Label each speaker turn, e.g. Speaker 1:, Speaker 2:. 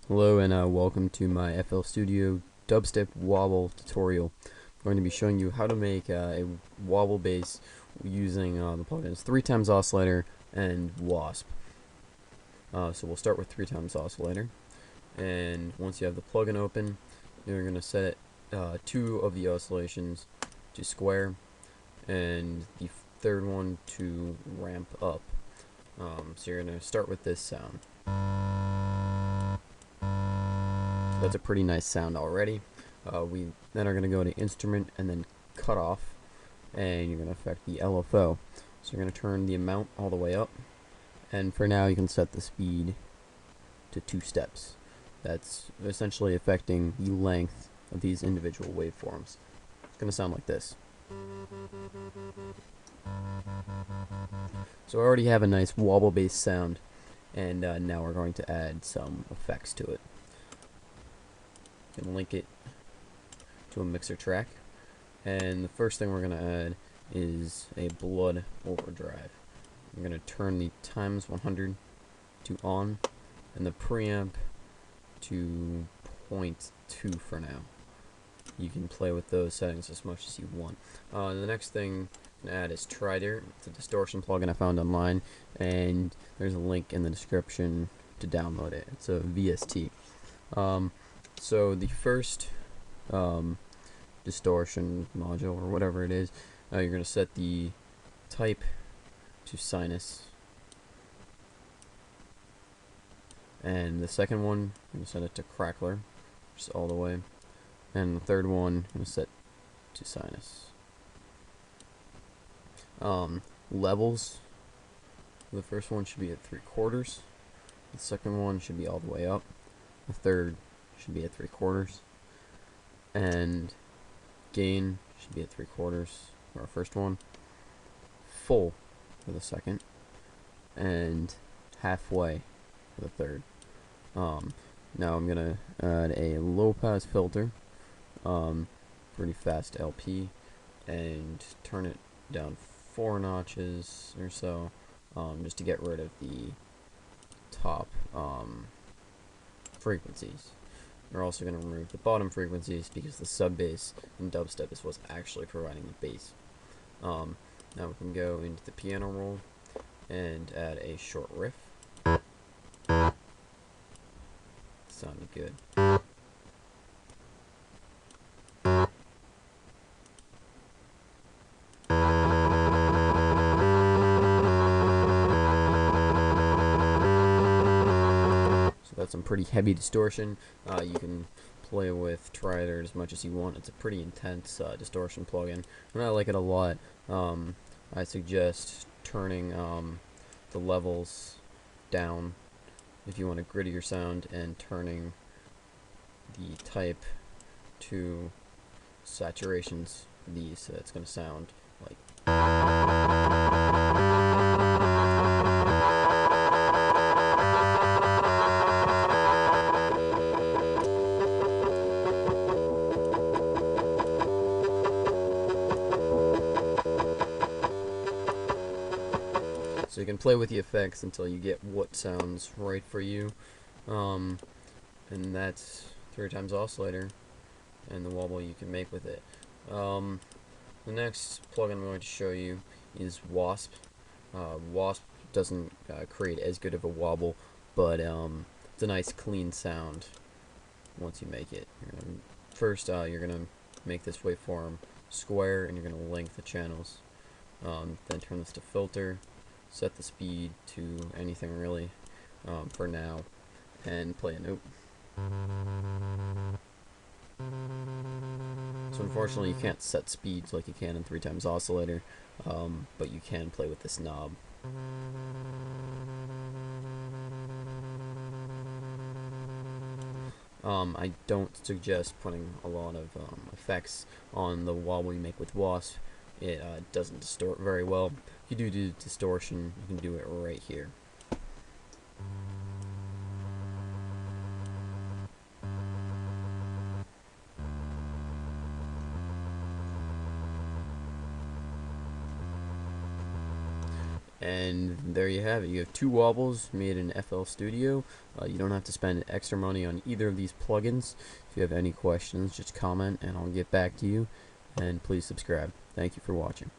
Speaker 1: Hello and welcome to my FL Studio Dubstep Wobble tutorial. I'm going to be showing you how to make a wobble bass using the plugins 3x oscillator and WASP. So we'll start with 3x oscillator, and once you have the plugin open, you're going to set two of the oscillations to square and the third one to ramp up. So you're going to start with this sound. That's a pretty nice sound already. We then are going to go to instrument and then cut off, and you're going to affect the LFO. So you're going to turn the amount all the way up, and for now you can set the speed to 2 steps. That's essentially affecting the length of these individual waveforms. It's going to sound like this. So I already have a nice wobble bass sound, and now we're going to add some effects to it. You can link it to a mixer track, and the first thing we're going to add is a blood overdrive. I'm going to turn the times 100 to on and the preamp to 0.2 for now. You can play with those settings as much as you want. The next thing I'm going to add is TriDirt. It's a distortion plugin I found online, and there's a link in the description to download it. It's a VST. So the first distortion module, or whatever it is, you're going to set the type to sinus, and the second one I'm going to set it to crackler, just all the way, and the third one I'm going to set to sinus. Levels, the first one should be at 3/4, the second one should be all the way up, the third should be at 3/4, and gain should be at 3/4 for our first one, full for the second, and halfway for the third. Now I'm gonna add a low pass filter, pretty fast LP, and turn it down 4 notches or so, just to get rid of the top frequencies. We're also going to remove the bottom frequencies because the sub bass in dubstep is what's actually providing the bass. Now we can go into the piano roll and add a short riff. Sounded good. That's some pretty heavy distortion. You can play with TriDirt as much as you want. It's a pretty intense distortion plugin, and I like it a lot. I suggest turning the levels down if you want a grittier sound, and turning the type to saturations for these, so it's going to sound like. So you can play with the effects until you get what sounds right for you, and that's 3x oscillator and the wobble you can make with it. The next plugin I'm going to show you is WASP. WASP doesn't create as good of a wobble, but it's a nice clean sound once you make it. First, you're going to make this waveform square, and you're going to length the channels. Then turn this to filter. Set the speed to anything really for now, and play a note. So unfortunately you can't set speeds like you can in 3x oscillator, but you can play with this knob. I don't suggest putting a lot of effects on the wobble you make with WASP. It doesn't distort very well. If you do distortion, you can do it right here. And there you have it. You have 2 wobbles made in FL Studio. You don't have to spend extra money on either of these plugins. If you have any questions, just comment and I'll get back to you. And please subscribe. Thank you for watching.